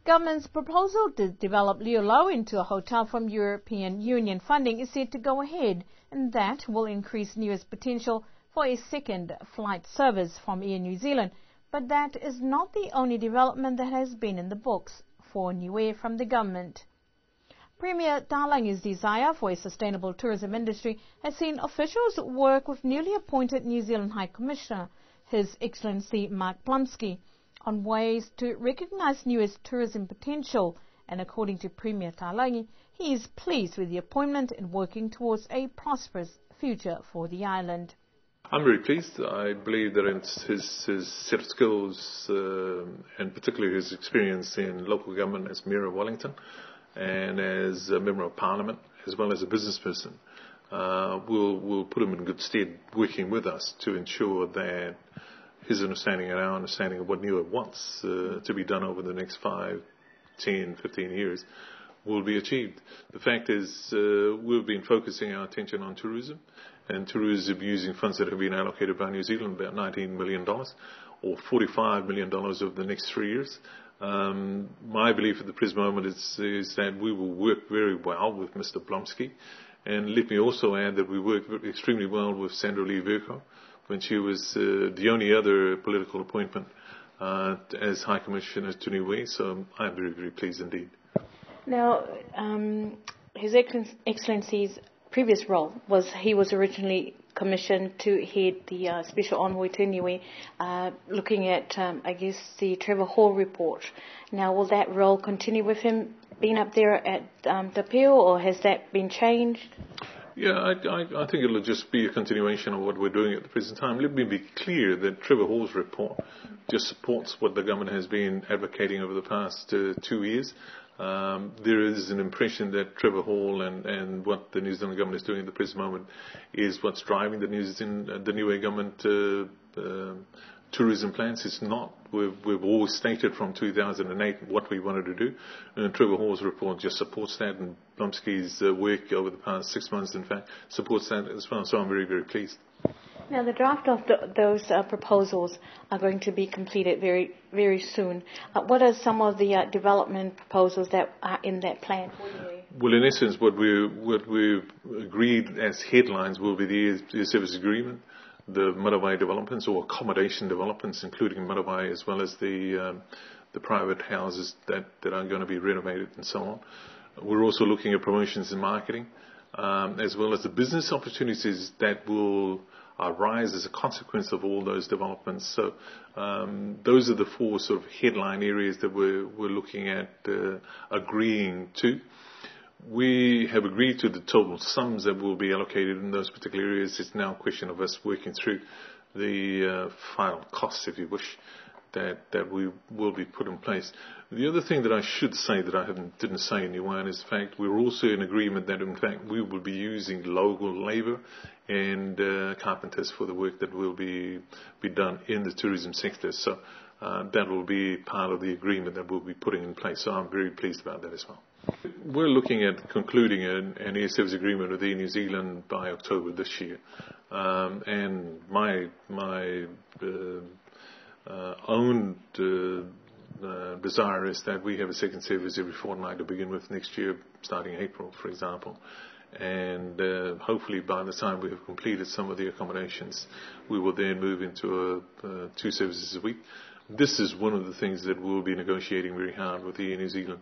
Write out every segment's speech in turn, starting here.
Government's proposal to develop Liulau into a hotel from European Union funding is set to go ahead, and that will increase Niue's potential for a second flight service from Air New Zealand. But that is not the only development that has been in the books for Niue from the government. Premier Talangi's desire for a sustainable tourism industry has seen officials work with newly appointed New Zealand High Commissioner, His Excellency Mark Plumsky, on ways to recognise Niue's tourism potential, and according to Premier Talangi, he is pleased with the appointment and working towards a prosperous future for the island. I'm very pleased. I believe that it's his set of skills, and particularly his experience in local government as Mayor of Wellington and as a Member of Parliament, as well as a business person, will put him in good stead working with us to ensure that his understanding and our understanding of what Niue wants to be done over the next 5, 10, 15 years will be achieved. The fact is, we've been focusing our attention on tourism, and tourism using funds that have been allocated by New Zealand, about $19 million, or $45 million over the next 3 years. My belief at the present moment is that we will work very well with Mr. Blomsky, and let me also add that we worked extremely well with Sandra Lee Verco when she was the only other political appointment as High Commissioner to Niue, so I'm very, very pleased indeed. Now, His Excellency's previous role was he was originally commissioned to head the Special Envoy to Niue, looking at, the Trevor Hall report. Now, will that role continue with him being up there at the Peel, or has that been changed? Yeah, I think it'll just be a continuation of what we're doing at the present time. Let me be clear that Trevor Hall's report just supports what the government has been advocating over the past 2 years. There is an impression that Trevor Hall and what the New Zealand government is doing at the present moment is what's driving the Niue government tourism plans. It's not. We've always stated from 2008 what we wanted to do, and Trevor Hall's report just supports that, and Blumsky's work over the past 6 months, in fact, supports that as well. So I'm very, very pleased. Now, the draft of those proposals are going to be completed very, very soon. What are some of the development proposals that are in that plan? Well, in essence, what we've agreed as headlines will be the service agreement, the Marabai developments or accommodation developments, including Marabai, as well as the private houses that are going to be renovated and so on. We're also looking at promotions and marketing, as well as the business opportunities that will arise as a consequence of all those developments. So those are the 4 sort of headline areas that we're looking at agreeing to. We have agreed to the total sums that will be allocated in those particular areas. It's now a question of us working through the final costs, if you wish, that we will be put in place. The other thing that I should say that I didn't say in Yuan is the fact we're also in agreement that in fact we will be using local labour and carpenters for the work that will be done in the tourism sector. So that will be part of the agreement that we'll be putting in place. So I'm very pleased about that as well. We're looking at concluding an air service agreement with Air New Zealand by October this year. And my own desire is that we have a second service every fortnight to begin with next year, starting April, for example. And hopefully by the time we have completed some of the accommodations, we will then move into 2 services a week. This is one of the things that we'll be negotiating very hard with Air New Zealand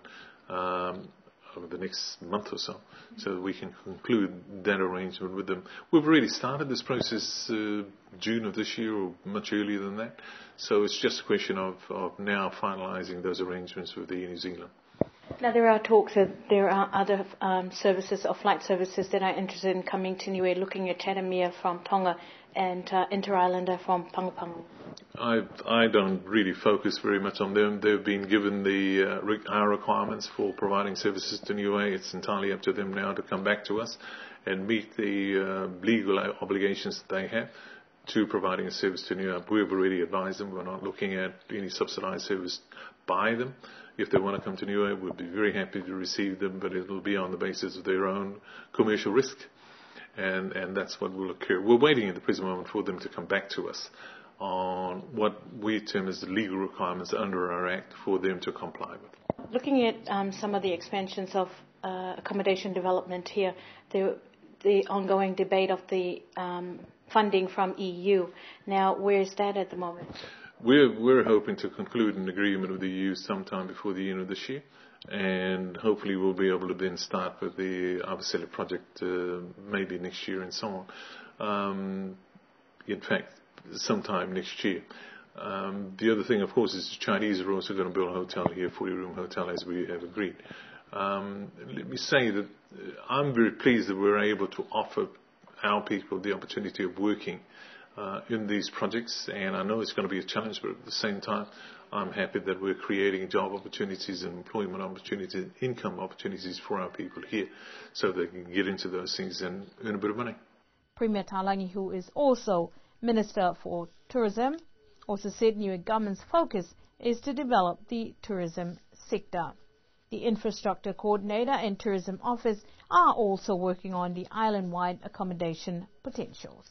over the next month or so that we can conclude that arrangement with them. We've already started this process June of this year or much earlier than that. So it's just a question of now finalising those arrangements with Air New Zealand. Now, there are talks that there are other services or flight services that are interested in coming to Niue, looking at Tatamia from Tonga and Inter-Islander from Pangapangu. I don't really focus very much on them. They've been given our requirements for providing services to Niue. It's entirely up to them now to come back to us and meet the legal obligations that they have to providing a service to Niue. We've already advised them we're not looking at any subsidised service by them. If they want to come to Niue, we'll be very happy to receive them, but it'll be on the basis of their own commercial risk. And that's what will occur. We're waiting at the present moment for them to come back to us on what we term as the legal requirements under our Act for them to comply with. Looking at some of the expansions of accommodation development here, the ongoing debate of the funding from EU. Now, where is that at the moment? We're hoping to conclude an agreement with the EU sometime before the end of this year, and hopefully we'll be able to then start with the Avicella project maybe next year and so on. In fact, sometime next year. The other thing, of course, is the Chinese are also going to build a hotel here, a 40-room hotel, as we have agreed. Let me say that I'm very pleased that we're able to offer our people the opportunity of working in these projects, and I know it's going to be a challenge, but at the same time, I'm happy that we're creating job opportunities and employment opportunities and income opportunities for our people here so they can get into those things and earn a bit of money. Premier Talangi, who is also Minister for Tourism, also said Niue government's focus is to develop the tourism sector. The Infrastructure Coordinator and Tourism Office are also working on the island-wide accommodation potentials.